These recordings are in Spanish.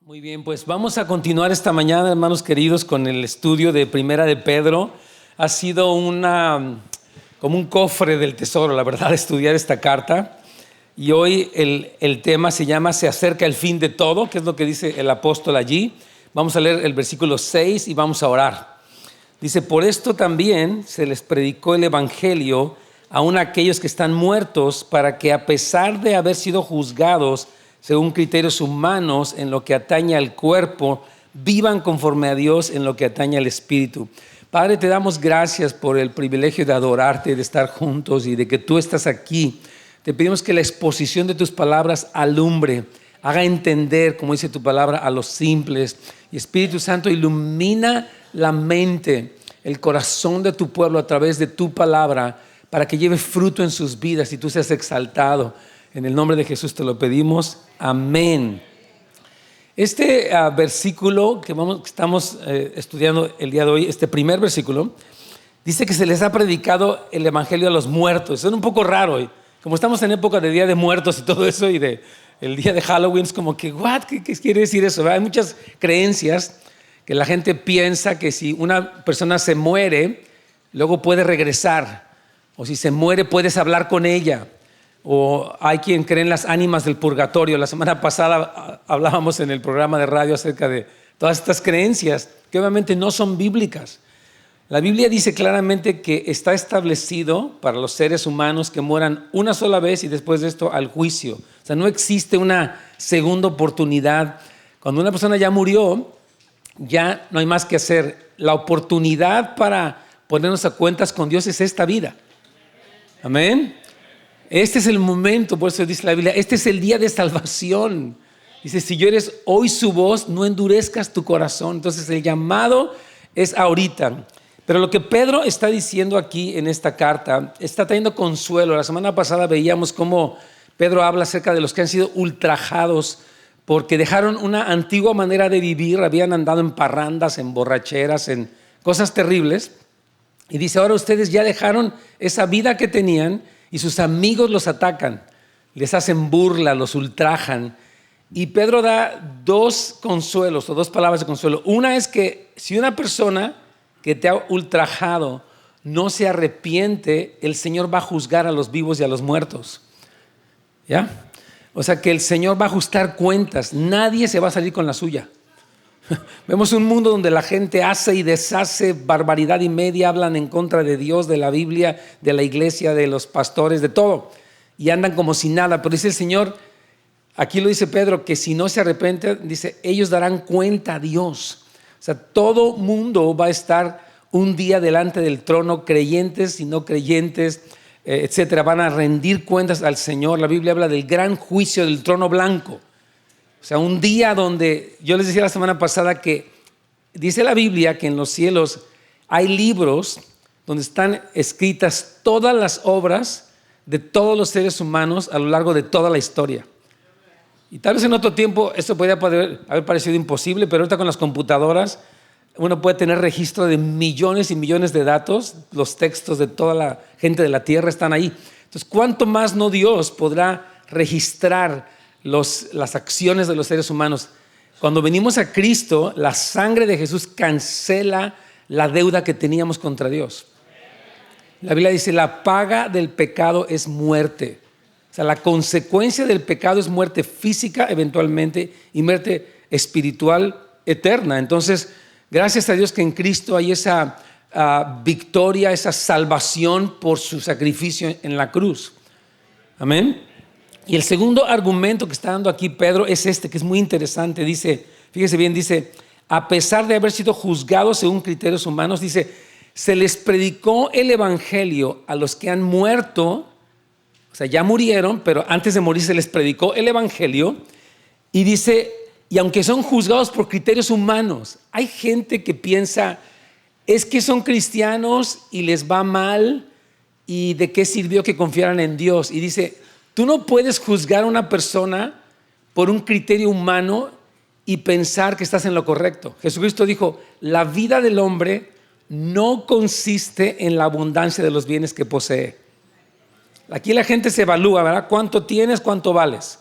Muy bien, pues vamos a continuar esta mañana, hermanos queridos, con el estudio de Primera de Pedro. Ha sido como un cofre del tesoro, la verdad, estudiar esta carta. Y hoy el tema se llama Se acerca el fin de todo, que es lo que dice el apóstol allí. Vamos a leer el versículo 6 y vamos a orar. Dice, por esto también se les predicó el evangelio aun a aquellos que están muertos, para que a pesar de haber sido juzgados según criterios humanos en lo que atañe al cuerpo, vivan conforme a Dios en lo que atañe al espíritu. Padre, te damos gracias por el privilegio de adorarte, de estar juntos y de que tú estás aquí. Te pedimos que la exposición de tus palabras alumbre, haga entender, como dice tu palabra, a los simples. Y Espíritu Santo, ilumina la mente, el corazón de tu pueblo a través de tu palabra, para que lleve fruto en sus vidas y tú seas exaltado. En el nombre de Jesús te lo pedimos. Amén. Este versículo que estamos estudiando el día de hoy, este primer versículo, dice que se les ha predicado el evangelio a los muertos. Es un poco raro hoy. Como estamos en época de Día de Muertos y todo eso, y el día de Halloween, es como que, ¿qué quiere decir eso? ¿Verdad? Hay muchas creencias que la gente piensa que si una persona se muere, luego puede regresar. O si se muere, puedes hablar con ella. O hay quien cree en las ánimas del purgatorio. La semana pasada hablábamos en el programa de radio acerca de todas estas creencias que obviamente no son bíblicas. La Biblia dice claramente que está establecido para los seres humanos que mueran una sola vez y después de esto al juicio. O sea, no existe una segunda oportunidad. Cuando una persona ya murió, ya no hay más que hacer. La oportunidad para ponernos a cuentas con Dios es esta vida. Amén. Este es el momento, por eso dice la Biblia, este es el día de salvación. Dice, si oyes hoy su voz, no endurezcas tu corazón. Entonces el llamado es ahorita. Pero lo que Pedro está diciendo aquí en esta carta, está trayendo consuelo. La semana pasada veíamos cómo Pedro habla acerca de los que han sido ultrajados porque dejaron una antigua manera de vivir, habían andado en parrandas, en borracheras, en cosas terribles. Y dice, ahora ustedes ya dejaron esa vida que tenían y sus amigos los atacan, les hacen burla, los ultrajan. Y Pedro da dos consuelos o dos palabras de consuelo. Una es que si una persona que te ha ultrajado no se arrepiente, el Señor va a juzgar a los vivos y a los muertos. ¿Ya? O sea que el Señor va a ajustar cuentas. Nadie se va a salir con la suya. Vemos un mundo donde la gente hace y deshace barbaridad y media, hablan en contra de Dios, de la Biblia, de la iglesia, de los pastores, de todo, y andan como si nada. Pero dice el Señor, aquí lo dice Pedro, que si no se arrepienten, dice, ellos darán cuenta a Dios. O sea, todo mundo va a estar un día delante del trono, creyentes y no creyentes, etcétera, van a rendir cuentas al Señor. La Biblia habla del gran juicio del trono blanco. O sea, un día donde, yo les decía la semana pasada que dice la Biblia que en los cielos hay libros donde están escritas todas las obras de todos los seres humanos a lo largo de toda la historia. Y tal vez en otro tiempo esto podría haber parecido imposible, pero ahorita con las computadoras uno puede tener registro de millones y millones de datos, los textos de toda la gente de la tierra están ahí. Entonces, ¿cuánto más no Dios podrá registrar las acciones de los seres humanos? Cuando venimos a Cristo, la sangre de Jesús cancela la deuda que teníamos contra Dios. La Biblia dice, la paga del pecado es muerte. O sea, la consecuencia del pecado es muerte física eventualmente y muerte espiritual eterna. Entonces, gracias a Dios que en Cristo hay esa victoria, esa salvación por su sacrificio en la cruz. Amén. Y el segundo argumento que está dando aquí Pedro es este, que es muy interesante. Dice, fíjese bien, dice, a pesar de haber sido juzgados según criterios humanos, dice, se les predicó el evangelio a los que han muerto, o sea, ya murieron, pero antes de morir se les predicó el evangelio. Y dice, y aunque son juzgados por criterios humanos, hay gente que piensa, es que son cristianos y les va mal, y de qué sirvió que confiaran en Dios. Y dice, tú no puedes juzgar a una persona por un criterio humano y pensar que estás en lo correcto. Jesucristo dijo, la vida del hombre no consiste en la abundancia de los bienes que posee. Aquí la gente se evalúa, ¿verdad? ¿Cuánto tienes? ¿Cuánto vales?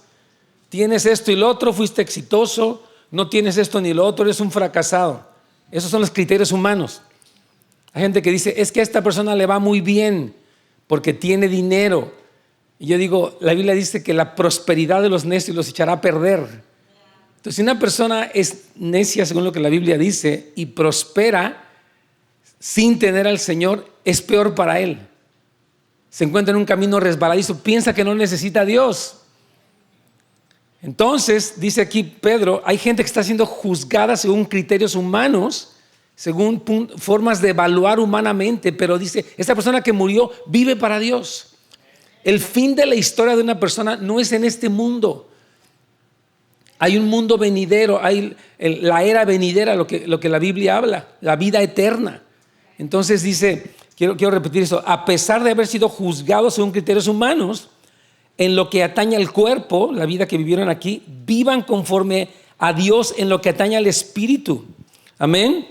¿Tienes esto y lo otro? ¿Fuiste exitoso? no tienes esto ni lo otro, eres un fracasado. Esos son los criterios humanos. Hay gente que dice, es que a esta persona le va muy bien porque tiene dinero. Y yo digo, la Biblia dice que la prosperidad de los necios los echará a perder. Entonces, si una persona es necia, según lo que la Biblia dice, y prospera sin tener al Señor, es peor para él. Se encuentra en un camino resbaladizo, piensa que no necesita a Dios. Entonces, dice aquí Pedro, hay gente que está siendo juzgada según criterios humanos, según formas de evaluar humanamente, pero dice, esta persona que murió vive para Dios. El fin de la historia de una persona no es en este mundo. Hay un mundo venidero, hay la era venidera, lo que la Biblia habla, la vida eterna. Entonces dice, quiero repetir eso, a pesar de haber sido juzgados según criterios humanos, en lo que atañe al cuerpo, la vida que vivieron aquí, vivan conforme a Dios en lo que atañe al espíritu. Amén.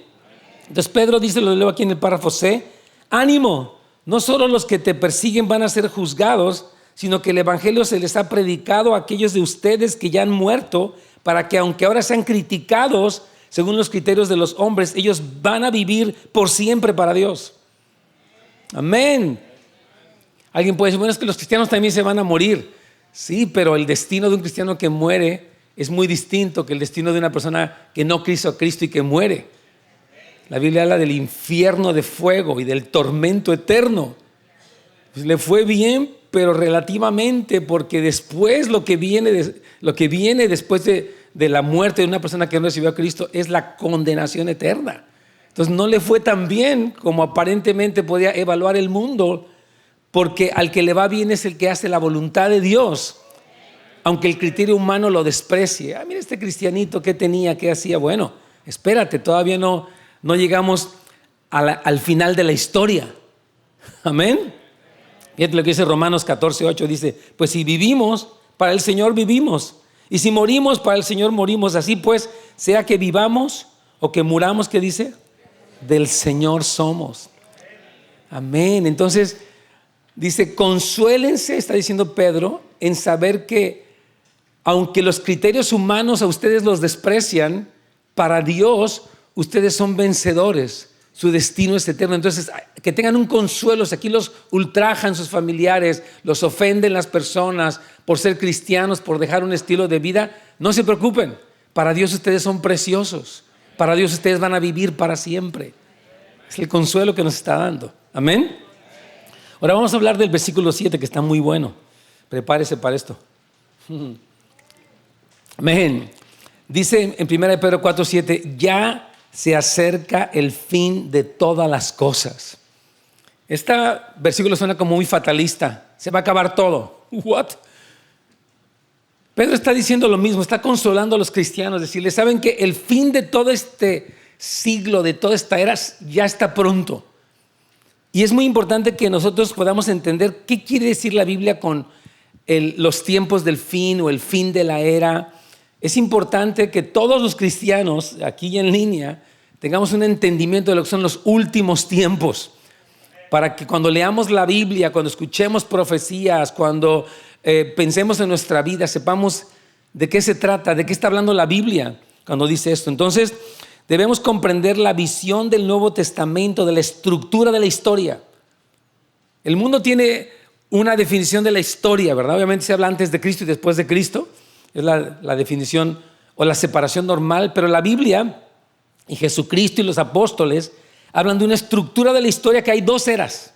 Entonces Pedro dice, lo leo aquí en el párrafo C, ánimo, no solo los que te persiguen van a ser juzgados, sino que el evangelio se les ha predicado a aquellos de ustedes que ya han muerto, para que aunque ahora sean criticados según los criterios de los hombres, ellos van a vivir por siempre para Dios. Amén. Alguien puede decir, bueno, es que los cristianos también se van a morir. Sí, pero el destino de un cristiano que muere es muy distinto que el destino de una persona que no quiso a Cristo y que muere. La Biblia habla del infierno de fuego y del tormento eterno. Pues le fue bien, pero relativamente, porque después lo que viene después de la muerte de una persona que no recibió a Cristo es la condenación eterna. Entonces no le fue tan bien como aparentemente podía evaluar el mundo, porque al que le va bien es el que hace la voluntad de Dios, aunque el criterio humano lo desprecie. Mira este cristianito, ¿qué tenía? ¿Qué hacía? Bueno, espérate, todavía no llegamos al final de la historia. Amén. Fíjate lo que dice Romanos 14:8, dice, pues si vivimos, para el Señor vivimos, y si morimos, para el Señor morimos. Así pues, sea que vivamos o que muramos, ¿qué dice? Del Señor somos. Amén. Entonces dice, consuélense, está diciendo Pedro, en saber que aunque los criterios humanos a ustedes los desprecian, para Dios ustedes son vencedores. Su destino es eterno. Entonces, que tengan un consuelo. Si aquí los ultrajan sus familiares, los ofenden las personas por ser cristianos, por dejar un estilo de vida, no se preocupen. Para Dios ustedes son preciosos. Para Dios ustedes van a vivir para siempre. Es el consuelo que nos está dando. Amén. Ahora vamos a hablar del versículo 7, que está muy bueno. Prepárese para esto. Amén. Dice en 1 Pedro 4:7, ya se acerca el fin de todas las cosas. Este versículo suena como muy fatalista. Se va a acabar todo. ¿What? Pedro está diciendo lo mismo, está consolando a los cristianos, decirles, saben que el fin de todo este siglo, de toda esta era, ya está pronto. Y es muy importante que nosotros podamos entender qué quiere decir la Biblia con los tiempos del fin o el fin de la era. Es importante que todos los cristianos, aquí y en línea, tengamos un entendimiento de lo que son los últimos tiempos, para que cuando leamos la Biblia, cuando escuchemos profecías, cuando pensemos en nuestra vida, sepamos de qué se trata, de qué está hablando la Biblia cuando dice esto. Entonces, debemos comprender la visión del Nuevo Testamento, de la estructura de la historia. El mundo tiene una definición de la historia, ¿verdad? Obviamente se habla antes de Cristo y después de Cristo. Es la definición o la separación normal, pero la Biblia y Jesucristo y los apóstoles hablan de una estructura de la historia que hay dos eras.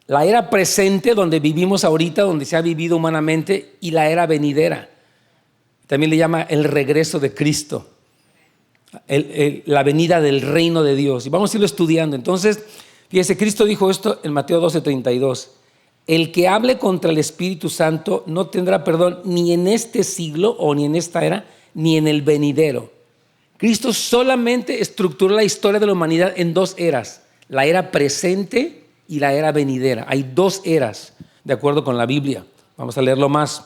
La era presente, donde vivimos ahorita, donde se ha vivido humanamente, y la era venidera. También le llama el regreso de Cristo, la venida del reino de Dios. Y vamos a irlo estudiando. Entonces, fíjese, Cristo dijo esto en Mateo 12:32. El que hable contra el Espíritu Santo no tendrá perdón ni en este siglo o ni en esta era, ni en el venidero. Cristo solamente estructuró la historia de la humanidad en dos eras, la era presente y la era venidera. Hay dos eras, de acuerdo con la Biblia. Vamos a leerlo más,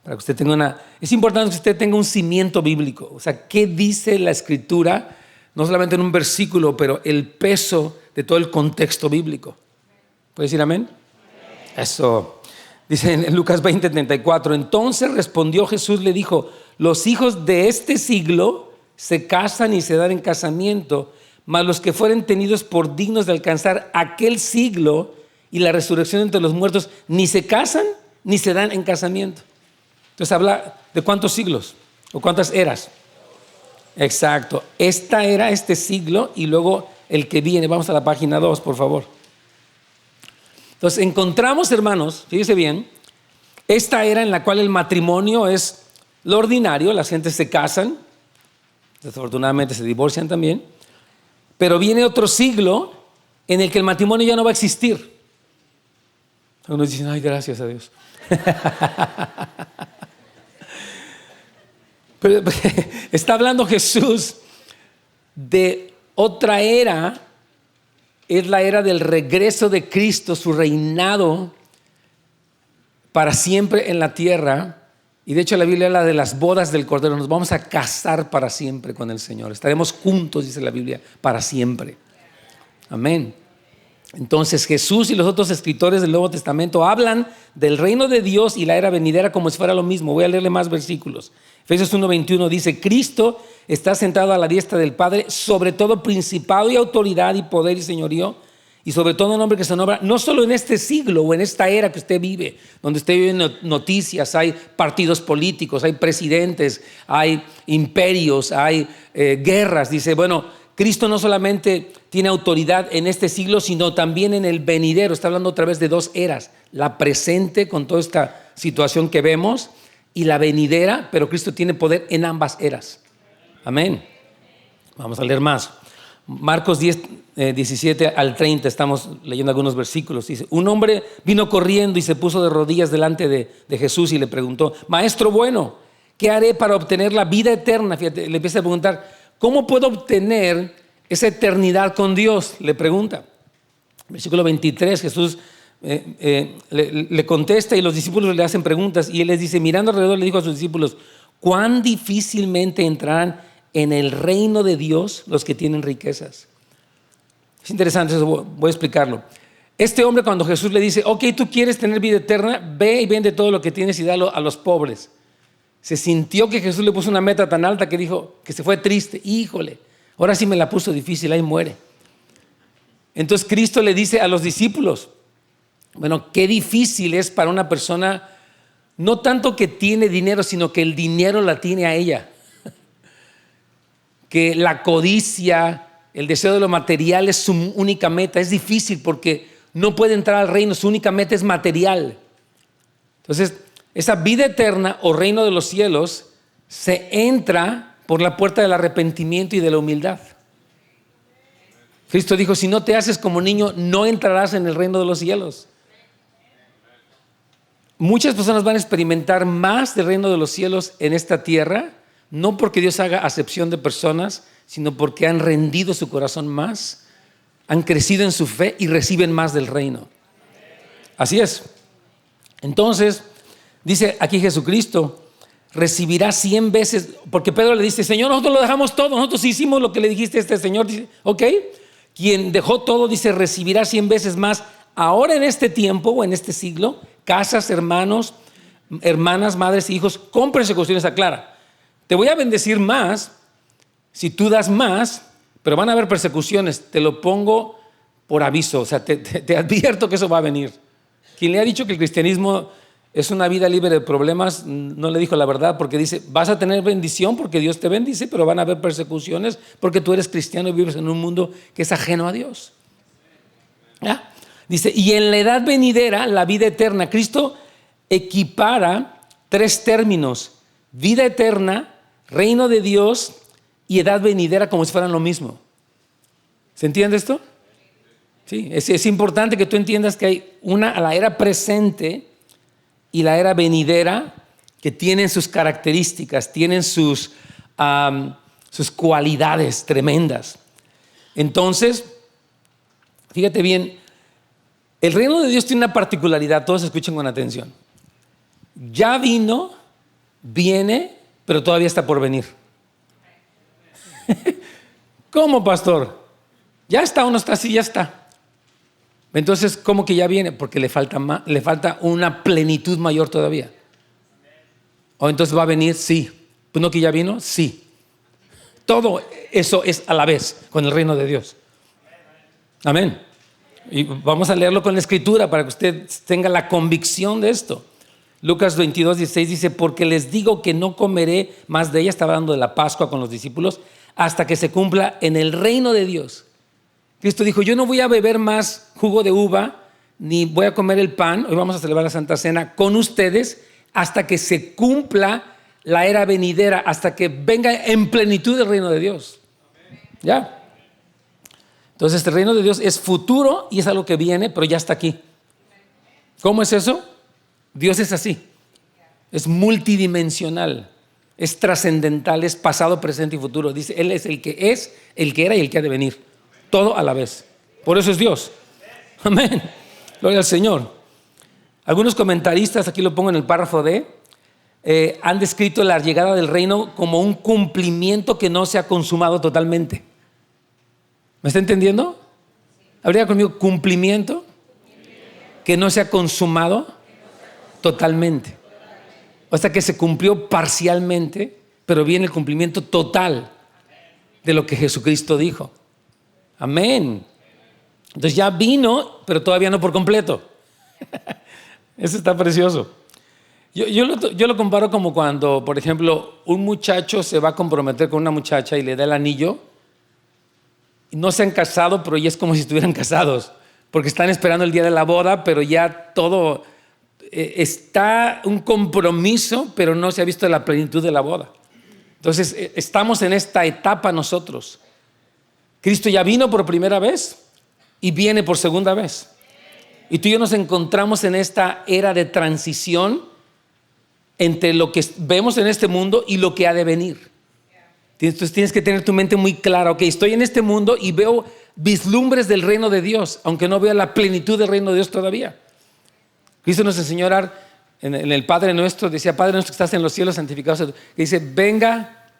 para que usted tenga Es importante que usted tenga un cimiento bíblico. O sea, ¿qué dice la Escritura? No solamente en un versículo, pero el peso de todo el contexto bíblico. ¿Puede decir amén? Eso. Dice en Lucas 20:34, entonces respondió Jesús, le dijo, los hijos de este siglo se casan y se dan en casamiento, mas los que fueren tenidos por dignos de alcanzar aquel siglo y la resurrección entre los muertos, ni se casan ni se dan en casamiento. Entonces habla de cuántos siglos o cuántas eras. Exacto, esta era, este siglo y luego el que viene. Vamos a la página 2, por favor. Entonces encontramos, hermanos, fíjese bien, esta era en la cual el matrimonio es lo ordinario, las gentes se casan, desafortunadamente se divorcian también, pero viene otro siglo en el que el matrimonio ya no va a existir. Algunos dicen, ay, gracias a Dios. Pero está hablando Jesús de otra era, es la era del regreso de Cristo, su reinado para siempre en la tierra. Y de hecho la Biblia habla de las bodas del Cordero. Nos vamos a casar para siempre con el Señor. Estaremos juntos, dice la Biblia, para siempre. Amén. Entonces Jesús y los otros escritores del Nuevo Testamento hablan del reino de Dios y la era venidera como si fuera lo mismo. Voy a leerle más versículos. Efesios 1:21 dice, Cristo está sentado a la diestra del Padre, sobre todo principado y autoridad y poder y señorío, y sobre todo nombre que se nombra, no solo en este siglo o en esta era que usted vive, donde usted vive noticias, hay partidos políticos, hay presidentes, hay imperios, hay guerras. Dice, bueno, Cristo no solamente tiene autoridad en este siglo, sino también en el venidero. Está hablando otra vez de dos eras, la presente con toda esta situación que vemos y la venidera, pero Cristo tiene poder en ambas eras. Amén. Vamos a leer más. Marcos 10, 17 al 30, estamos leyendo algunos versículos. Dice, un hombre vino corriendo y se puso de rodillas delante de Jesús y le preguntó, Maestro bueno, ¿qué haré para obtener la vida eterna? Fíjate, le empieza a preguntar, ¿cómo puedo obtener esa eternidad con Dios? Le pregunta. Versículo 23, Jesús le contesta y los discípulos le hacen preguntas y él les dice, mirando alrededor le dijo a sus discípulos, ¿cuán difícilmente entrarán en el reino de Dios los que tienen riquezas? Es interesante eso, voy a explicarlo. Este hombre, cuando Jesús le dice, ok, tú quieres tener vida eterna, ve y vende todo lo que tienes y dalo a los pobres. Se sintió que Jesús le puso una meta tan alta que dijo que se fue triste. Híjole, ahora sí me la puso difícil, ahí muere. Entonces Cristo le dice a los discípulos, bueno, qué difícil es para una persona, no tanto que tiene dinero, sino que el dinero la tiene a ella. Que la codicia, el deseo de lo material es su única meta. Es difícil porque no puede entrar al reino, su única meta es material. Entonces, esa vida eterna o reino de los cielos se entra por la puerta del arrepentimiento y de la humildad. Cristo dijo, si no te haces como niño, no entrarás en el reino de los cielos. Muchas personas van a experimentar más del reino de los cielos en esta tierra, no porque Dios haga acepción de personas, sino porque han rendido su corazón más, han crecido en su fe y reciben más del reino. Así es. Entonces, dice aquí Jesucristo, recibirá 100 veces, porque Pedro le dice, Señor, nosotros lo dejamos todo, nosotros hicimos lo que le dijiste a este Señor. Dice, ok, quien dejó todo, dice, recibirá 100 veces más, ahora en este tiempo o en este siglo, casas, hermanos, hermanas, madres, hijos, con persecuciones, aclara. Te voy a bendecir más si tú das más, pero van a haber persecuciones, te lo pongo por aviso, o sea, te advierto que eso va a venir. Quien le ha dicho que el cristianismo es una vida libre de problemas, no le dijo la verdad, porque dice, vas a tener bendición porque Dios te bendice, pero van a haber persecuciones porque tú eres cristiano y vives en un mundo que es ajeno a Dios. ¿Ya? Dice, y en la edad venidera, la vida eterna, Cristo equipara 3 términos, vida eterna, reino de Dios y edad venidera como si fueran lo mismo. ¿Se entiende esto? Sí, es importante que tú entiendas que hay la era presente y la era venidera que tienen sus características, tienen sus cualidades tremendas. Entonces, fíjate bien, el reino de Dios tiene una particularidad, todos escuchen con atención. Ya vino, viene, pero todavía está por venir. ¿Cómo, pastor? Ya está o no está, sí, ya está. Entonces, ¿cómo que ya viene? Porque le falta una plenitud mayor todavía. ¿O entonces va a venir? Sí. ¿Pues no que ya vino? Sí. Todo eso es a la vez con el reino de Dios. Amén. Y vamos a leerlo con la escritura para que usted tenga la convicción de esto. Lucas 22:16 dice: porque les digo que no comeré más de ella. Estaba hablando de la Pascua con los discípulos, hasta que se cumpla en el reino de Dios. Cristo dijo: yo no voy a beber más jugo de uva, ni voy a comer el pan. Hoy vamos a celebrar la Santa Cena con ustedes hasta que se cumpla la era venidera, hasta que venga en plenitud el reino de Dios. ¿Ya? Entonces el reino de Dios es futuro y es algo que viene, pero ya está aquí. ¿Cómo es eso? Dios es así. Es multidimensional, es trascendental, es pasado, presente y futuro. Dice, Él es, el que era y el que ha de venir. Todo a la vez. Por eso es Dios. Amén. Gloria al Señor. Algunos comentaristas, aquí lo pongo en el párrafo D, han descrito la llegada del reino como un cumplimiento que no se ha consumado totalmente. ¿Me está entendiendo? ¿Habría conmigo cumplimiento que no se ha consumado totalmente? O sea, que se cumplió parcialmente, pero viene el cumplimiento total de lo que Jesucristo dijo. Amén. Entonces ya vino, pero todavía no por completo. Eso está precioso. Yo lo comparo como cuando, por ejemplo, un muchacho se va a comprometer con una muchacha y le da el anillo. No se han casado, pero ya es como si estuvieran casados, porque están esperando el día de la boda, pero ya todo está un compromiso, pero no se ha visto la plenitud de la boda. Entonces estamos en esta etapa nosotros. Cristo ya vino por primera vez y viene por segunda vez. Y tú y yo nos encontramos en esta era de transición entre lo que vemos en este mundo y lo que ha de venir. Entonces tienes que tener tu mente muy clara. Ok, estoy en este mundo y veo vislumbres del reino de Dios, aunque no vea la plenitud del reino de Dios todavía. Cristo nos enseñó a orar en el Padre Nuestro. Decía: Padre nuestro que estás en los cielos, santificado sea tu nombre. Dice: venga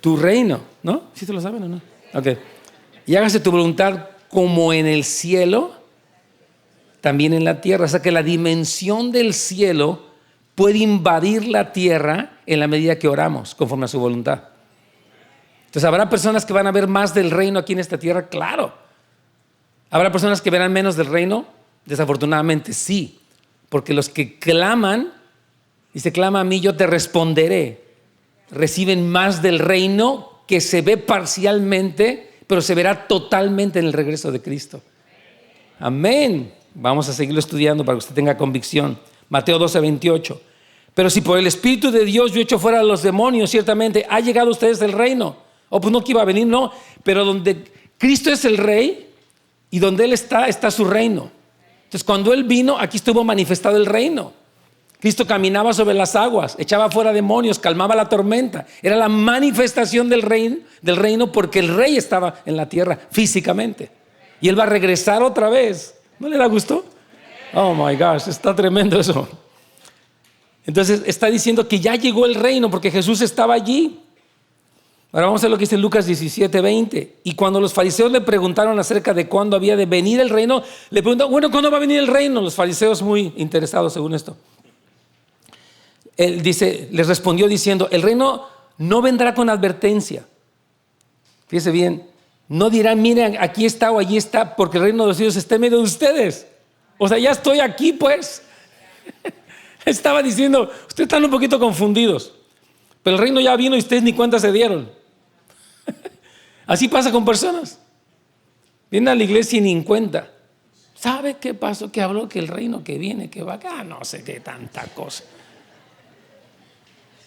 tu reino. ¿No? ¿Sí te lo saben o no? Ok. Y hágase tu voluntad como en el cielo, también en la tierra. O sea que la dimensión del cielo puede invadir la tierra en la medida que oramos conforme a su voluntad. Entonces, ¿habrá personas que van a ver más del reino aquí en esta tierra? Claro. ¿Habrá personas que verán menos del reino? Desafortunadamente sí, porque los que claman, dice: clama a mí, yo te responderé, reciben más del reino, que se ve parcialmente, pero se verá totalmente en el regreso de Cristo. Amén. Vamos a seguirlo estudiando para que usted tenga convicción. Mateo 12:28. Pero si por el Espíritu de Dios yo echo fuera a los demonios, ciertamente ha llegado a ustedes el reino. Pues no que iba a venir, no. Pero donde Cristo es el Rey y donde Él está su reino. Entonces cuando Él vino, aquí estuvo manifestado el reino. Cristo caminaba sobre las aguas, echaba fuera demonios, calmaba la tormenta. Era la manifestación del reino, porque el Rey estaba en la tierra físicamente. Y Él va a regresar otra vez. ¿No le da gusto? Oh my gosh, está tremendo eso. Entonces está diciendo que ya llegó el reino porque Jesús estaba allí. Ahora vamos a ver lo que dice Lucas 17:20. Y cuando los fariseos le preguntaron acerca de cuándo había de venir el reino, le preguntaron: bueno, ¿cuándo va a venir el reino? Los fariseos, muy interesados según esto. Él les respondió diciendo: el reino no vendrá con advertencia. Fíjese bien, no dirán: miren, aquí está o allí está, porque el reino de los cielos está en medio de ustedes. O sea, ya estoy aquí, pues. Estaba diciendo: ustedes están un poquito confundidos, pero el reino ya vino y ustedes ni cuenta se dieron. Así pasa con personas. Vienen a la iglesia y ni en cuenta. ¿Sabe qué pasó? Que habló que el reino que viene, que va acá, no sé qué tanta cosa.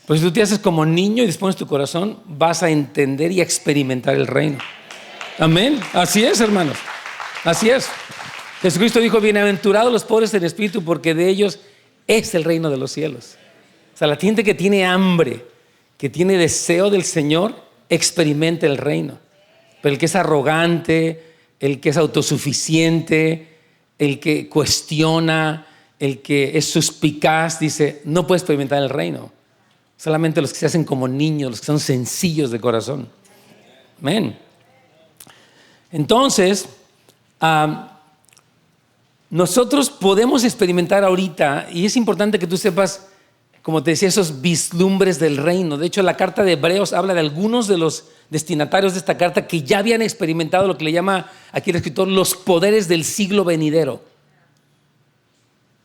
Pues si tú te haces como niño y dispones tu corazón, vas a entender y a experimentar el reino. Amén. Así es, hermanos. Así es. Jesucristo dijo: bienaventurados los pobres en espíritu, porque de ellos es el reino de los cielos. O sea, la gente que tiene hambre, que tiene deseo del Señor, experimenta el reino. Pero el que es arrogante, el que es autosuficiente, el que cuestiona, el que es suspicaz, dice: no puede experimentar el reino. Solamente los que se hacen como niños, los que son sencillos de corazón. Amén. Entonces, nosotros podemos experimentar ahorita, y es importante que tú sepas como te decía, esos vislumbres del reino. De hecho, la carta de Hebreos habla de algunos de los destinatarios de esta carta que ya habían experimentado lo que le llama aquí el escritor los poderes del siglo venidero.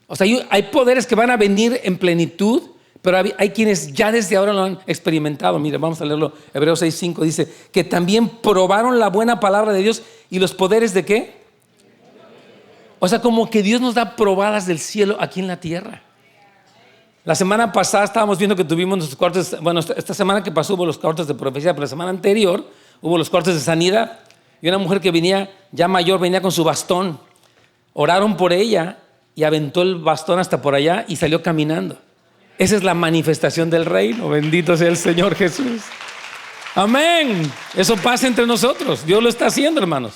O sea, hay poderes que van a venir en plenitud, pero hay quienes ya desde ahora lo han experimentado. Mira, vamos a leerlo. Hebreos 6:5 dice que también probaron la buena palabra de Dios y los poderes de ¿qué? O sea, como que Dios nos da probadas del cielo aquí en la tierra. La semana pasada estábamos viendo que tuvimos nuestros cuartos, bueno, esta semana que pasó hubo los cuartos de profecía, pero la semana anterior hubo los cuartos de sanidad y una mujer que venía ya mayor, venía con su bastón. Oraron por ella y aventó el bastón hasta por allá y salió caminando. Esa es la manifestación del reino. Bendito sea el Señor Jesús. Amén. Eso pasa entre nosotros. Dios lo está haciendo, hermanos.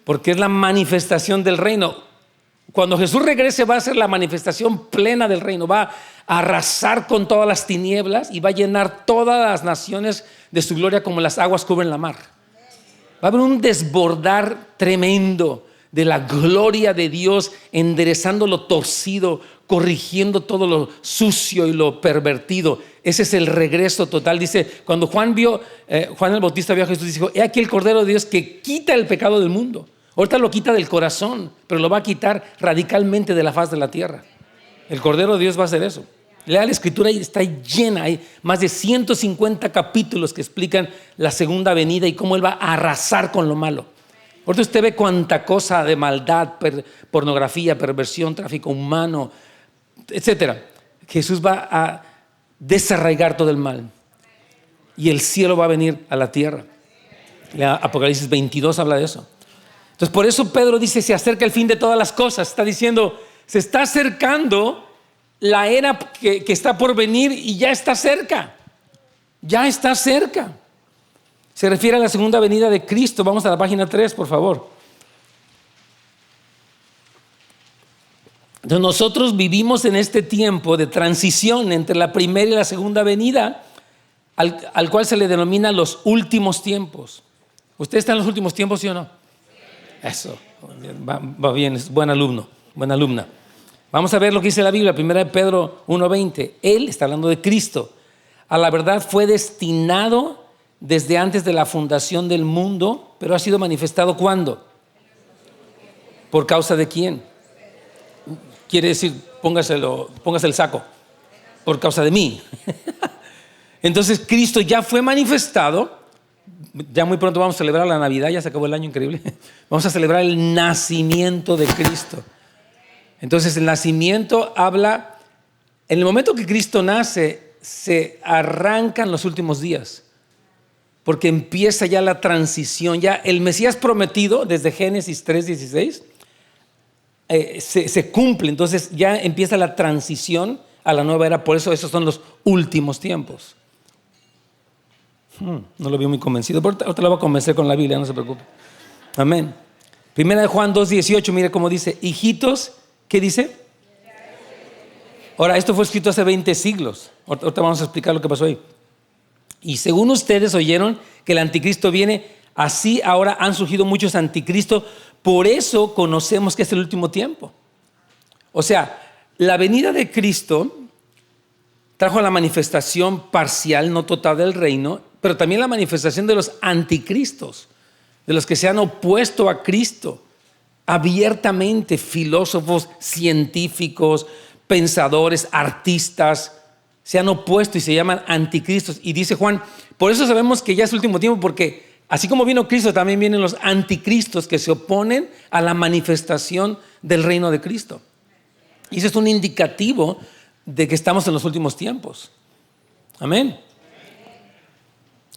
Porque es la manifestación del reino. Cuando Jesús regrese va a ser la manifestación plena del reino. Va a arrasar con todas las tinieblas y va a llenar todas las naciones de su gloria como las aguas cubren la mar. Va a haber un desbordar tremendo de la gloria de Dios, enderezando lo torcido, corrigiendo todo lo sucio y lo pervertido. Ese es el regreso total. Dice, cuando Juan el Bautista vio a Jesús, dijo: he aquí el Cordero de Dios que quita el pecado del mundo. Ahorita lo quita del corazón, pero lo va a quitar radicalmente de la faz de la tierra. El Cordero de Dios va a hacer eso. Lea la Escritura y está llena. Hay más de 150 capítulos que explican la segunda venida y cómo Él va a arrasar con lo malo. Ahorita usted ve cuánta cosa de maldad, pornografía, perversión, tráfico humano, etcétera. Jesús va a desarraigar todo el mal y el cielo va a venir a la tierra. Apocalipsis 22 habla de eso. Entonces, por eso Pedro dice: se acerca el fin de todas las cosas. Está diciendo, se está acercando la era que está por venir y ya está cerca. Ya está cerca. Se refiere a la segunda venida de Cristo. Vamos a la página 3, por favor. Entonces, nosotros vivimos en este tiempo de transición entre la primera y la segunda venida, al cual se le denomina los últimos tiempos. ¿Usted está en los últimos tiempos, sí o no? Eso, va bien, es buen alumno, buena alumna. Vamos a ver lo que dice la Biblia, 1 Pedro 1:20. Él, está hablando de Cristo, a la verdad fue destinado desde antes de la fundación del mundo, pero ha sido manifestado ¿cuándo? ¿Por causa de quién? Quiere decir, póngase el saco. Por causa de mí. Entonces Cristo ya fue manifestado. Ya muy pronto vamos a celebrar la Navidad, ya se acabó el año, increíble. Vamos a celebrar el nacimiento de Cristo. Entonces el nacimiento habla, en el momento que Cristo nace, se arrancan los últimos días. Porque empieza ya la transición, ya el Mesías prometido desde Génesis 3:16 se cumple. Entonces ya empieza la transición a la nueva era. Por eso esos son los últimos tiempos. No lo veo muy convencido, pero ahorita lo voy a convencer con la Biblia, no se preocupe. Amén. Primera de Juan 2:18, mire cómo dice: hijitos, ¿qué dice? Ahora, esto fue escrito hace 20 siglos. Ahorita vamos a explicar lo que pasó ahí. Y según ustedes oyeron que el anticristo viene, así ahora han surgido muchos anticristos. Por eso conocemos que es el último tiempo. O sea, la venida de Cristo trajo la manifestación parcial, no total del reino, pero también la manifestación de los anticristos, de los que se han opuesto a Cristo abiertamente, filósofos, científicos, pensadores, artistas, se han opuesto y se llaman anticristos. Y dice Juan, por eso sabemos que ya es el último tiempo, porque así como vino Cristo, también vienen los anticristos que se oponen a la manifestación del reino de Cristo. Y eso es un indicativo de que estamos en los últimos tiempos. Amén.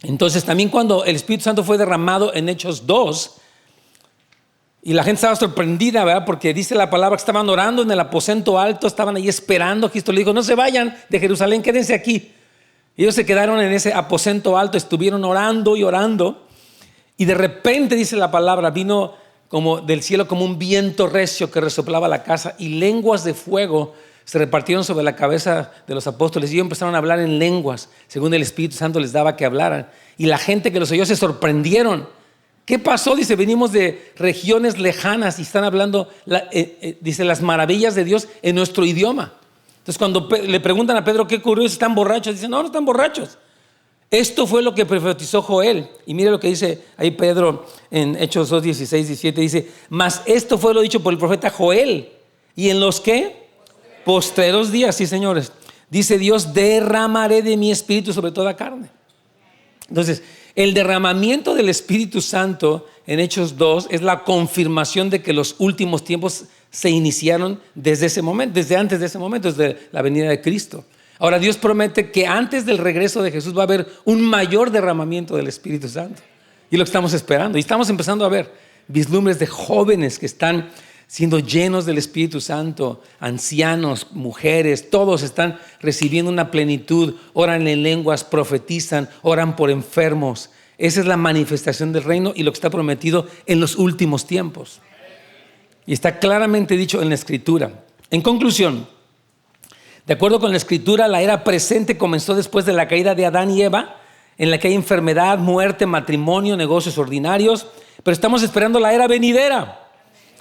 Entonces también cuando el Espíritu Santo fue derramado en Hechos 2, y la gente estaba sorprendida, ¿verdad? Porque dice la palabra que estaban orando en el aposento alto, estaban ahí esperando. Cristo le dijo: no se vayan de Jerusalén, quédense aquí. Y ellos se quedaron en ese aposento alto, estuvieron orando y orando. Y de repente, dice la palabra, vino como del cielo como un viento recio que resoplaba la casa, y lenguas de fuego se repartieron sobre la cabeza de los apóstoles, y ellos empezaron a hablar en lenguas según el Espíritu Santo les daba que hablaran. Y la gente que los oyó se sorprendieron. ¿Qué pasó? Dice, venimos de regiones lejanas y están hablando, dice, las maravillas de Dios en nuestro idioma. Entonces cuando le preguntan a Pedro qué ocurrió, ¿están borrachos? Dicen, no, no están borrachos. Esto fue lo que profetizó Joel. Y mire lo que dice ahí Pedro en Hechos 2, 16, 17. Dice, mas esto fue lo dicho por el profeta Joel. ¿Y en los qué? Postreros días, sí señores. Dice Dios, derramaré de mi espíritu sobre toda carne. Entonces, el derramamiento del Espíritu Santo en Hechos 2 es la confirmación de que los últimos tiempos se iniciaron desde ese momento, desde antes de ese momento, desde la venida de Cristo. Ahora Dios promete que antes del regreso de Jesús va a haber un mayor derramamiento del Espíritu Santo. Y lo que estamos esperando. Y estamos empezando a ver vislumbres de jóvenes que están siendo llenos del Espíritu Santo, ancianos, mujeres, todos están recibiendo una plenitud, oran en lenguas, profetizan, oran por enfermos. Esa es la manifestación del reino y lo que está prometido en los últimos tiempos. Y está claramente dicho en la Escritura. En conclusión, de acuerdo con la Escritura, la era presente comenzó después de la caída de Adán y Eva, en la que hay enfermedad, muerte, matrimonio, negocios ordinarios, pero estamos esperando la era venidera.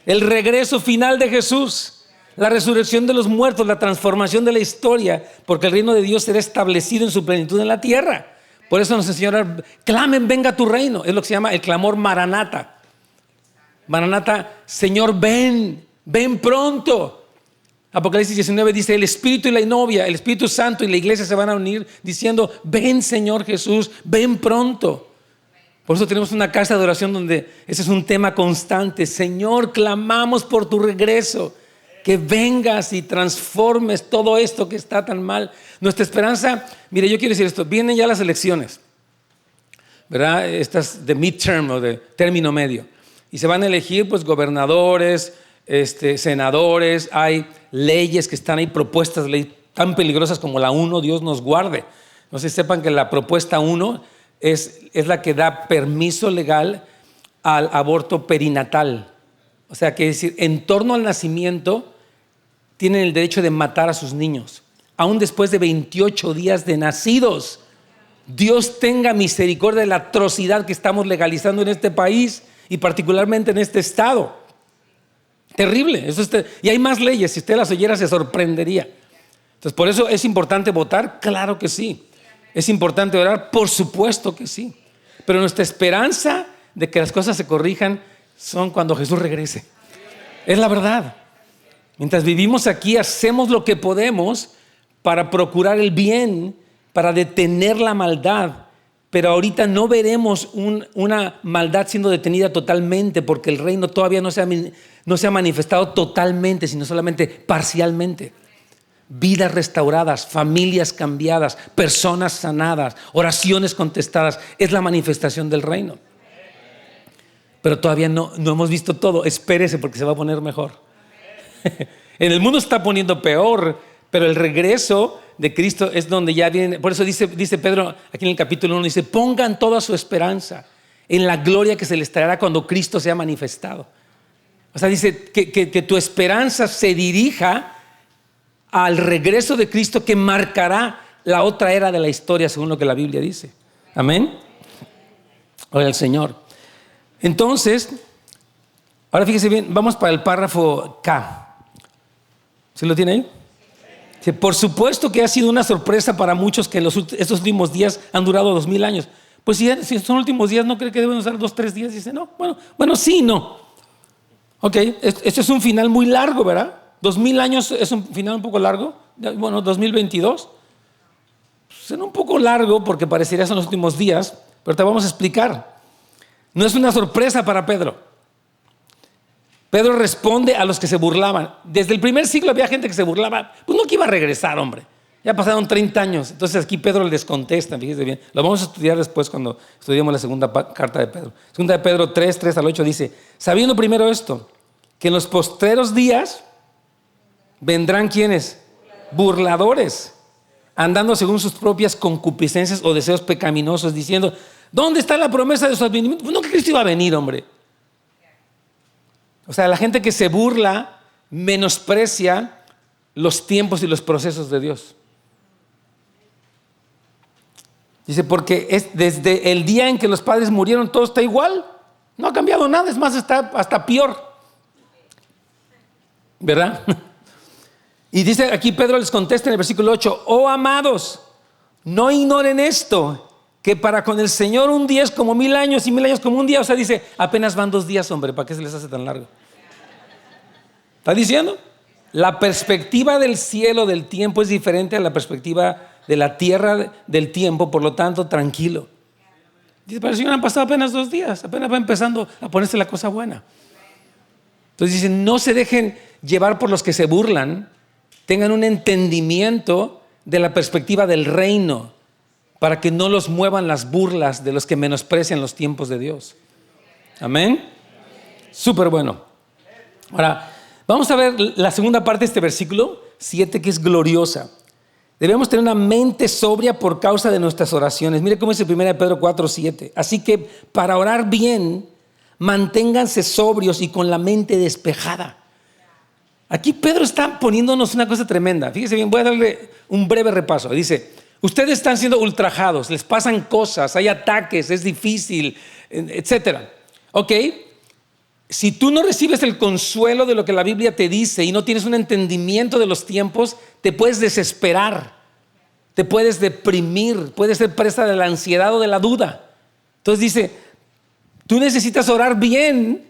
El regreso final de Jesús, la resurrección de los muertos, la transformación de la historia, porque el reino de Dios será establecido en su plenitud en la tierra. Por eso nos enseñaron, clamen, venga tu reino. Es lo que se llama el clamor Maranata. Maranata, Señor, ven, ven pronto. Apocalipsis 19 dice, el Espíritu y la novia, el Espíritu Santo y la iglesia se van a unir diciendo, ven Señor Jesús, ven pronto. Por eso tenemos una casa de oración donde ese es un tema constante. Señor, clamamos por tu regreso, que vengas y transformes todo esto que está tan mal. Nuestra esperanza, mire, yo quiero decir esto, vienen ya las elecciones, ¿verdad? Estas de midterm o de término medio. Y se van a elegir pues gobernadores, senadores, hay leyes que están ahí, propuestas de ley tan peligrosas como la 1, Dios nos guarde. No sé si sepan que la propuesta 1 es la que da permiso legal al aborto perinatal. O sea, que es decir, en torno al nacimiento tienen el derecho de matar a sus niños, aún después de 28 días de nacidos. Dios tenga misericordia de la atrocidad que estamos legalizando en este país y particularmente en este estado. Terrible. Y hay más leyes, si usted las oyera se sorprendería. Entonces, por eso es importante votar, claro que sí. ¿Es importante orar? Por supuesto que sí. Pero nuestra esperanza de que las cosas se corrijan son cuando Jesús regrese. Es la verdad. Mientras vivimos aquí, hacemos lo que podemos para procurar el bien, para detener la maldad. Pero ahorita no veremos una maldad siendo detenida totalmente, porque el reino todavía no se ha manifestado totalmente, sino solamente parcialmente. Vidas restauradas, familias cambiadas, personas sanadas, oraciones contestadas. Es la manifestación del reino. Pero todavía no hemos visto todo. Espérese porque se va a poner mejor. En el mundo está poniendo peor, pero el regreso de Cristo es donde ya viene. Por eso dice Pedro aquí en el capítulo 1, dice, pongan toda su esperanza en la gloria que se les traerá cuando Cristo sea manifestado. O sea, dice que tu esperanza se dirija al regreso de Cristo que marcará la otra era de la historia, según lo que la Biblia dice. Amén. Gloria al Señor. Entonces, ahora fíjese bien, vamos para el párrafo K. ¿Sí lo tiene ahí? Sí, por supuesto que ha sido una sorpresa para muchos que estos últimos días han durado 2000 años. Pues si son últimos días, ¿no cree que deben usar 2, 3 días? Dice, no, bueno, sí, no. Ok, esto es un final muy largo, ¿verdad? 2000 años es un final un poco largo. Bueno, 2022. Será un poco largo porque parecería son los últimos días, pero te vamos a explicar. No es una sorpresa para Pedro. Pedro responde a los que se burlaban. Desde el primer siglo había gente que se burlaba. Pues no que iba a regresar, hombre. Ya pasaron 30 años. Entonces aquí Pedro les contesta, fíjese bien. Lo vamos a estudiar después cuando estudiemos la segunda carta de Pedro. Segunda de Pedro 3, 3 al 8 dice, sabiendo primero esto, que en los postreros días vendrán ¿quiénes? Burladores, andando según sus propias concupiscencias o deseos pecaminosos, diciendo, ¿dónde está la promesa de su advenimiento? Pues no, que Cristo iba a venir, hombre. O sea, la gente que se burla menosprecia los tiempos y los procesos de Dios. Dice, porque es desde el día en que los padres murieron, todo está igual. No ha cambiado nada, es más, está hasta peor. ¿Verdad? Y dice aquí Pedro les contesta en el versículo 8, oh amados, no ignoren esto, que para con el Señor un día es como 1000 años y 1000 años como un día. O sea, dice, apenas van 2 días, hombre, ¿para qué se les hace tan largo? ¿Está diciendo? La perspectiva del cielo del tiempo es diferente a la perspectiva de la tierra del tiempo, por lo tanto, tranquilo. Dice, pero el Señor han pasado apenas 2 días, apenas va empezando a ponerse la cosa buena. Entonces dice, no se dejen llevar por los que se burlan, tengan un entendimiento de la perspectiva del reino, para que no los muevan las burlas de los que menosprecian los tiempos de Dios. Amén. Súper bueno. Ahora, vamos a ver la segunda parte de este versículo 7, que es gloriosa. Debemos tener una mente sobria por causa de nuestras oraciones. Mire cómo dice 1 Pedro 4:7. Así que para orar bien, manténganse sobrios y con la mente despejada. Aquí Pedro está poniéndonos una cosa tremenda. Fíjese bien, voy a darle un breve repaso. Dice, ustedes están siendo ultrajados, les pasan cosas, hay ataques, es difícil, etcétera. Ok, si tú no recibes el consuelo de lo que la Biblia te dice y no tienes un entendimiento de los tiempos, te puedes desesperar, te puedes deprimir, puedes ser presa de la ansiedad o de la duda. Entonces dice, tú necesitas orar bien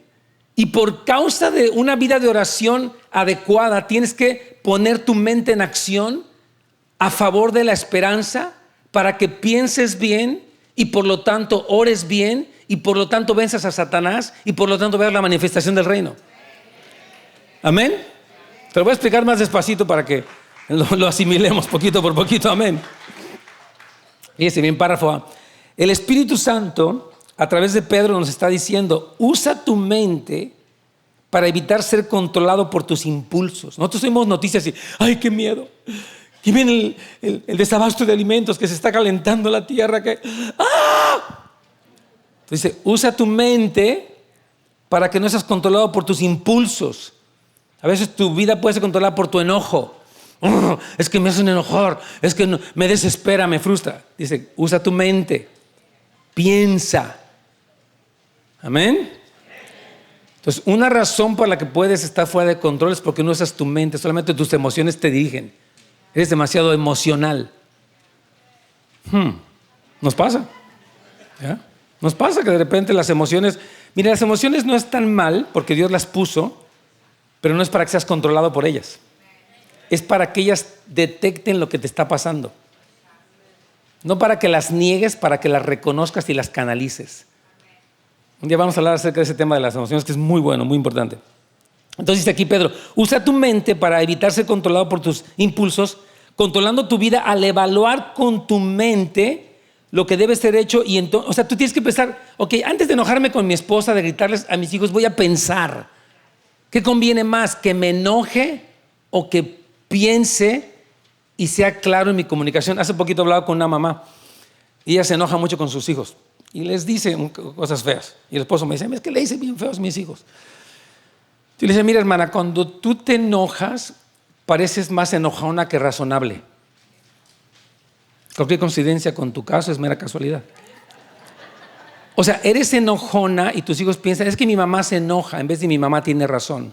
y por causa de una vida de oración adecuada tienes que poner tu mente en acción a favor de la esperanza para que pienses bien y por lo tanto ores bien y por lo tanto venzas a Satanás y por lo tanto veas la manifestación del reino. Amén. Te lo voy a explicar más despacito para que lo asimilemos poquito por poquito. Amén. Fíjese bien, párrafo A. El Espíritu Santo a través de Pedro nos está diciendo, usa tu mente para evitar ser controlado por tus impulsos. Nosotros oímos noticias y, ¡ay, qué miedo! Y viene el desabasto de alimentos, que se está calentando la tierra. ¡Ah! Dice, usa tu mente para que no seas controlado por tus impulsos. A veces tu vida puede ser controlada por tu enojo. Es que me hacen enojar, es que no, me desespera, me frustra. Dice, usa tu mente, piensa. Amén. Entonces, una razón por la que puedes estar fuera de control es porque no usas tu mente, solamente tus emociones te dirigen. Eres demasiado emocional. Nos pasa. ¿Ya? Nos pasa que de repente las emociones, mira, las emociones no están mal porque Dios las puso, pero no es para que seas controlado por ellas. Es para que ellas detecten lo que te está pasando. No para que las niegues, para que las reconozcas y las canalices. Un día vamos a hablar acerca de ese tema de las emociones, que es muy bueno, muy importante. Entonces dice aquí Pedro, usa tu mente para evitar ser controlado por tus impulsos, controlando tu vida al evaluar con tu mente lo que debe ser hecho. Y entonces, o sea, tú tienes que pensar, ok, antes de enojarme con mi esposa, de gritarles a mis hijos, voy a pensar, ¿qué conviene más? ¿Que me enoje o que piense y sea claro en mi comunicación? Hace poquito hablaba con una mamá y ella se enoja mucho con sus hijos y les dice cosas feas. Y el esposo me dice, es que le hice bien feos a mis hijos. Yo le dije, mira hermana, cuando tú te enojas, pareces más enojona que razonable. Cualquier coincidencia con tu caso es mera casualidad. O sea, eres enojona y tus hijos piensan, es que mi mamá se enoja en vez de mi mamá tiene razón.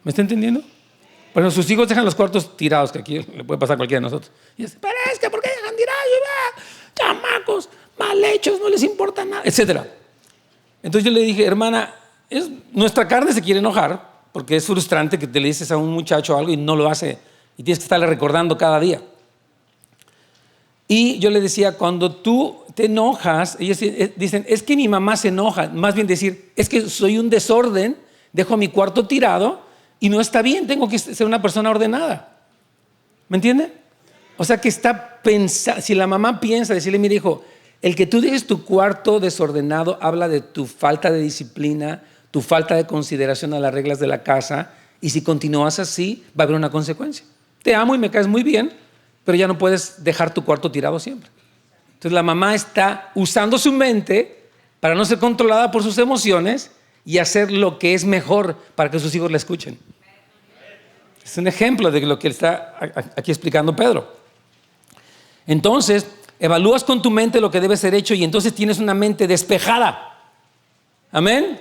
¿Me está entendiendo? Bueno, sus hijos dejan los cuartos tirados, que aquí le puede pasar a cualquiera de nosotros. Y dice, pero es que ¿por qué dejan tirados? Chamacos, mal hechos, no les importa nada, etcétera. Entonces yo le dije, hermana, nuestra carne se quiere enojar porque es frustrante que te le dices a un muchacho algo y no lo hace y tienes que estarle recordando cada día. Y yo le decía, cuando tú te enojas, ellos dicen, es que mi mamá se enoja. Más bien decir, es que soy un desorden, dejo mi cuarto tirado y no está bien, tengo que ser una persona ordenada. ¿Me entiende? O sea que está pensando, si la mamá piensa, decirle, mira hijo, el que tú dejes tu cuarto desordenado habla de tu falta de disciplina, tu falta de consideración a las reglas de la casa, y si continúas así, va a haber una consecuencia. Te amo y me caes muy bien, pero ya no puedes dejar tu cuarto tirado siempre. Entonces la mamá está usando su mente para no ser controlada por sus emociones y hacer lo que es mejor para que sus hijos la escuchen. Es un ejemplo de lo que está aquí explicando Pedro. Entonces, evalúas con tu mente lo que debe ser hecho y entonces tienes una mente despejada. Amén.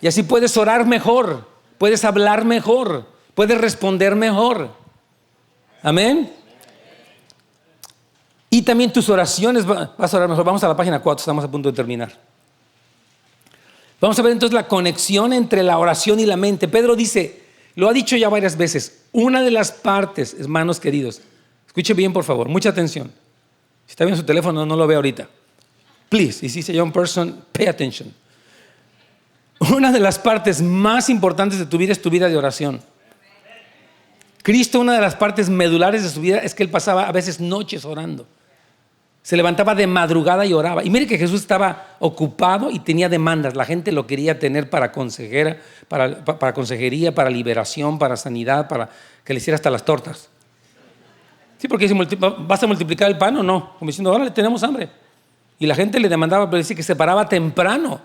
Y así puedes orar mejor, puedes hablar mejor, puedes responder mejor. Amén. Y también tus oraciones, vas a orar mejor. Vamos a la página 4, estamos a punto de terminar. Vamos a ver entonces la conexión entre la oración y la mente. Pedro dice, lo ha dicho ya varias veces, una de las partes, hermanos queridos, escuche bien por favor, mucha atención. Si está viendo su teléfono, no lo ve ahorita. Please, if it's a young person, pay attention. Una de las partes más importantes de tu vida es tu vida de oración. Cristo, una de las partes medulares de su vida es que Él pasaba a veces noches orando. Se levantaba de madrugada y oraba. Y mire que Jesús estaba ocupado y tenía demandas. La gente lo quería tener para consejera, para consejería, para liberación, para sanidad, para que le hiciera hasta las tortas. Sí, porque dice, ¿vas a multiplicar el pan o no? Como diciendo, ahora le tenemos hambre. Y la gente le demandaba, pero dice que se paraba temprano.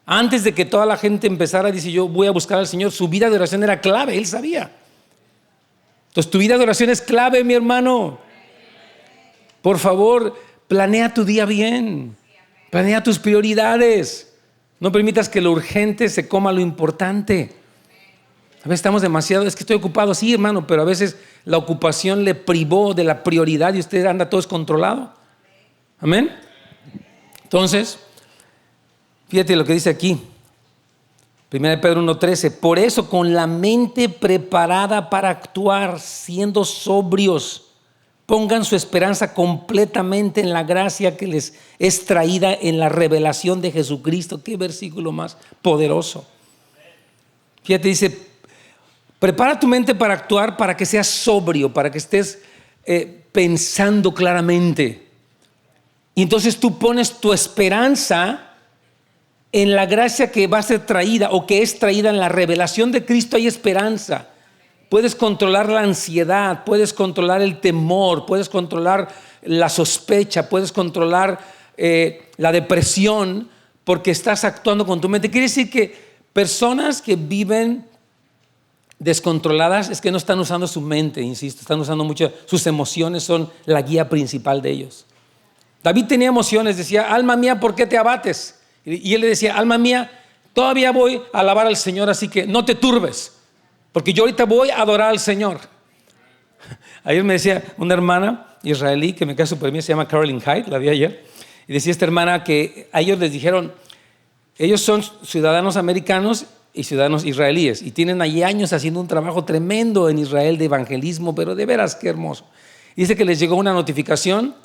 Antes de que toda la gente empezara, dice, yo voy a buscar al Señor. Su vida de oración era clave, Él sabía. Entonces tu vida de oración es clave, mi hermano. Por favor, planea tu día bien. Planea tus prioridades. No permitas que lo urgente se coma lo importante. A veces estamos demasiado, es que estoy ocupado. Sí, hermano, pero a veces la ocupación le privó de la prioridad y usted anda todo descontrolado. Amén. Entonces, fíjate lo que dice aquí. 1 Pedro 1:13. Por eso, con la mente preparada para actuar, siendo sobrios, pongan su esperanza completamente en la gracia que les es traída en la revelación de Jesucristo. Qué versículo más poderoso. Fíjate, dice, prepara tu mente para actuar, para que seas sobrio, para que estés pensando claramente. Y entonces tú pones tu esperanza en la gracia que va a ser traída o que es traída en la revelación de Cristo. Hay esperanza. Puedes controlar la ansiedad, puedes controlar el temor, puedes controlar la sospecha, puedes controlar la depresión porque estás actuando con tu mente. Quiere decir que personas que viven descontroladas es que no están usando su mente, insisto, están usando mucho, sus emociones son la guía principal de ellos. David tenía emociones, decía, alma mía, ¿por qué te abates? Y él le decía, alma mía, todavía voy a alabar al Señor, así que no te turbes. Porque yo ahorita voy a adorar al Señor. Ayer me decía una hermana israelí que me cae súper bien, se llama Carolyn Hyde, la vi ayer. Y decía esta hermana que a ellos les dijeron, ellos son ciudadanos americanos y ciudadanos israelíes. Y tienen allí años haciendo un trabajo tremendo en Israel de evangelismo, pero de veras qué hermoso. Y dice que les llegó una notificación,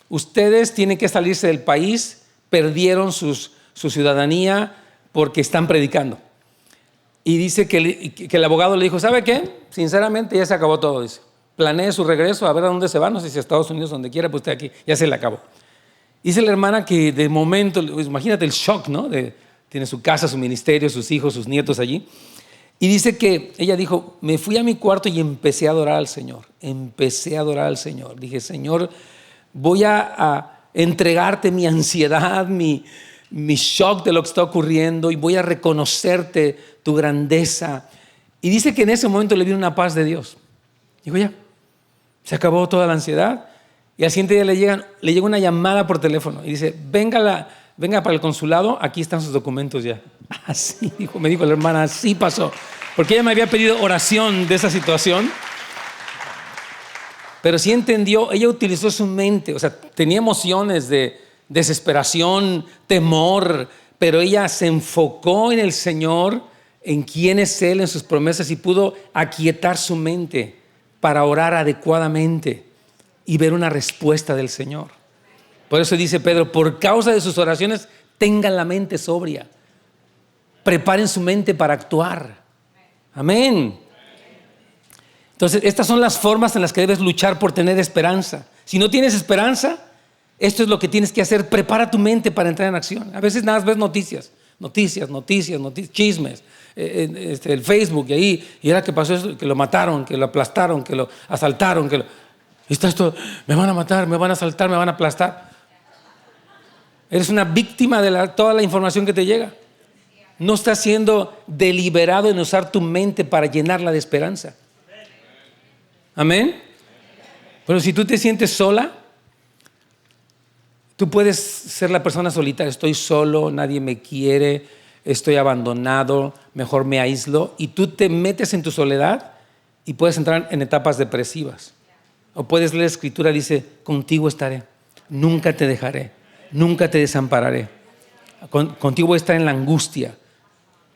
ustedes tienen que salirse del país, perdieron su ciudadanía porque están predicando. Y dice que el abogado le dijo, ¿sabe qué? Sinceramente ya se acabó todo, dice. Planee su regreso, a ver a dónde se va, no sé si a Estados Unidos, donde quiera, pues usted aquí, ya se le acabó. Dice la hermana que de momento, pues, imagínate el shock, ¿no? Tiene su casa, su ministerio, sus hijos, sus nietos allí. Y dice que ella dijo, me fui a mi cuarto y empecé a adorar al Señor. Empecé a adorar al Señor. Dije, Señor, voy a entregarte mi ansiedad, mi shock de lo que está ocurriendo y voy a reconocerte tu grandeza. Y dice que en ese momento le vino una paz de Dios. Dijo, ya, se acabó toda la ansiedad. Y al siguiente día le llega una llamada por teléfono y dice, venga para el consulado, aquí están sus documentos ya. Así me dijo la hermana, así pasó. Porque ella me había pedido oración de esa situación. Pero sí entendió, ella utilizó su mente, o sea, tenía emociones de desesperación, temor, pero ella se enfocó en el Señor, en quién es Él, en sus promesas y pudo aquietar su mente para orar adecuadamente y ver una respuesta del Señor. Por eso dice Pedro, por causa de sus oraciones, tengan la mente sobria. Preparen su mente para actuar. Amén. Entonces, estas son las formas en las que debes luchar por tener esperanza. Si no tienes esperanza, esto es lo que tienes que hacer. Prepara tu mente para entrar en acción. A veces nada más ves noticias, chismes, el Facebook y ahí, y era que pasó esto, que lo mataron, que lo aplastaron, que lo asaltaron, y está esto, me van a matar, me van a asaltar, me van a aplastar. Eres una víctima de toda la información que te llega. No estás siendo deliberado en usar tu mente para llenarla de esperanza. Amén. Pero si tú te sientes sola, tú puedes ser la persona solitaria. Estoy solo, nadie me quiere, estoy abandonado, mejor me aíslo. Y tú te metes en tu soledad y puedes entrar en etapas depresivas. O puedes leer la escritura, dice, contigo estaré, nunca te dejaré, nunca te desampararé. Contigo voy a estar en la angustia.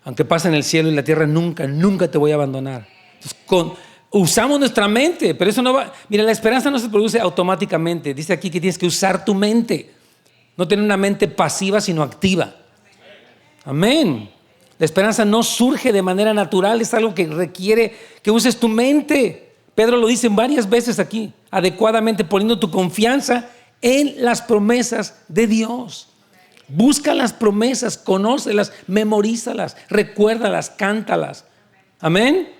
Aunque pase en el cielo y la tierra, nunca te voy a abandonar. Entonces, usamos nuestra mente, pero eso no va. Mira, la esperanza no se produce automáticamente. Dice aquí que tienes que usar tu mente. No tener una mente pasiva, sino activa. Amén. La esperanza no surge de manera natural, es algo que requiere que uses tu mente. Pedro lo dice varias veces aquí, adecuadamente poniendo tu confianza en las promesas de Dios. Busca las promesas, conócelas, memorízalas, recuérdalas, cántalas. Amén.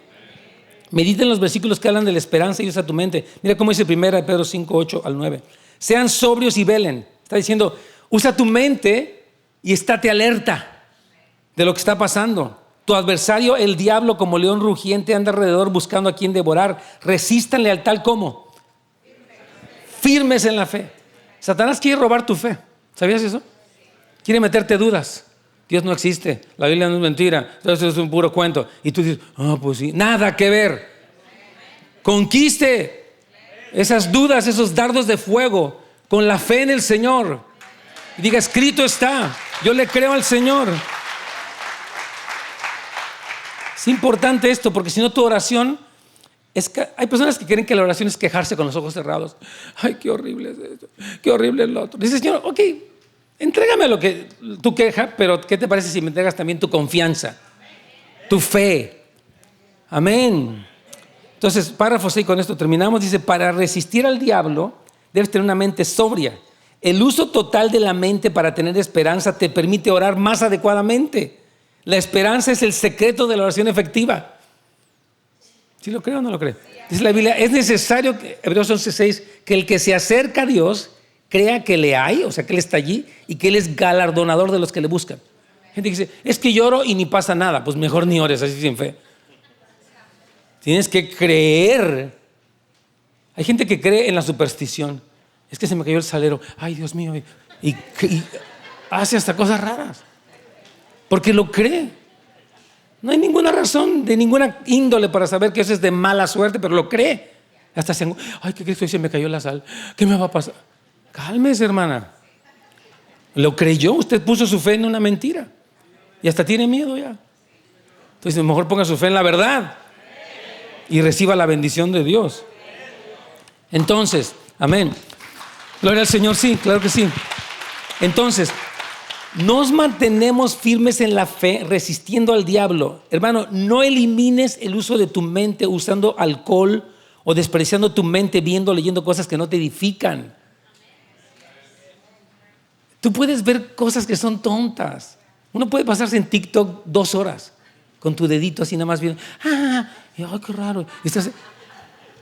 Medita en los versículos que hablan de la esperanza y usa tu mente. Mira cómo dice 1 Pedro 5, 8 al 9. Sean sobrios y velen. Está diciendo, usa tu mente y estate alerta de lo que está pasando. Tu adversario, el diablo, como león rugiente, anda alrededor buscando a quien devorar. Resístanle al tal como firmes en la fe. Satanás quiere robar tu fe. ¿Sabías eso? Quiere meterte dudas. Dios no existe, la Biblia no es mentira, eso es un puro cuento. Y tú dices, pues sí, nada que ver. Conquiste esas dudas, esos dardos de fuego con la fe en el Señor. Y diga, escrito está, yo le creo al Señor. Es importante esto, porque si no tu oración, hay personas que creen que la oración es quejarse con los ojos cerrados. Ay, qué horrible es esto, qué horrible es lo otro. Dice, Señor, ok, entrégame lo que tú quejas, pero ¿qué te parece si me entregas también tu confianza, tu fe? Amén. Entonces, párrafo 6, con esto terminamos. Dice, para resistir al diablo, debes tener una mente sobria. El uso total de la mente para tener esperanza te permite orar más adecuadamente. La esperanza es el secreto de la oración efectiva. ¿Sí lo cree o no lo cree? Dice la Biblia, es necesario, Hebreos 11:6, que el que se acerca a Dios crea que le hay, o sea, que Él está allí y que Él es galardonador de los que le buscan. Gente que dice, es que lloro y ni pasa nada. Pues mejor ni ores así sin fe. Tienes que creer. Hay gente que cree en la superstición. Es que se me cayó el salero. Ay, Dios mío. Y hace hasta cosas raras. Porque lo cree. No hay ninguna razón de ninguna índole para saber que eso es de mala suerte, pero lo cree. Hasta se, ay, ¿qué crees? Se me cayó la sal. ¿Qué me va a pasar? Cálmese, hermana. Lo creyó. Usted puso su fe en una mentira. Y hasta tiene miedo ya. Entonces, mejor ponga su fe en la verdad. Y reciba la bendición de Dios. Entonces, amén. Gloria al Señor, sí, claro que sí. Entonces, nos mantenemos firmes en la fe, resistiendo al diablo. Hermano, no elimines el uso de tu mente usando alcohol o despreciando tu mente leyendo cosas que no te edifican. Tú puedes ver cosas que son tontas. Uno puede pasarse en TikTok 2 horas con tu dedito así nada más viendo. Ay, qué raro.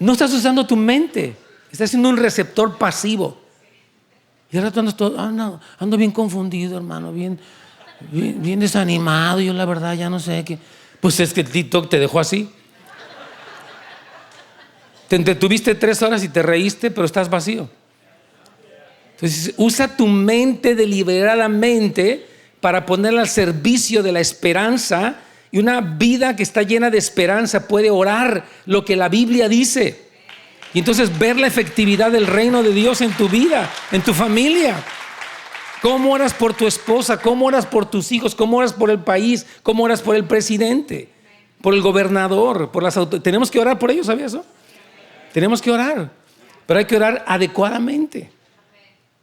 No estás usando tu mente. Estás siendo un receptor pasivo. Y al rato ando bien confundido, hermano, bien desanimado. Yo la verdad ya no sé qué. Pues es que el TikTok te dejó así. Te entretuviste 3 horas y te reíste, pero estás vacío. Entonces, usa tu mente deliberadamente para ponerla al servicio de la esperanza. Y una vida que está llena de esperanza puede orar lo que la Biblia dice. Y entonces ver la efectividad del reino de Dios en tu vida, en tu familia. ¿Cómo oras por tu esposa? ¿Cómo oras por tus hijos? ¿Cómo oras por el país? ¿Cómo oras por el presidente? Por el gobernador, por las autoridades. Tenemos que orar por ellos, ¿sabías eso? Tenemos que orar, pero hay que orar adecuadamente.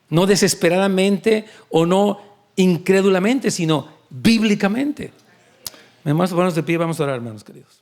No desesperadamente o no incrédulamente, sino bíblicamente. Vamos a ponernos de pie, vamos a orar, hermanos queridos.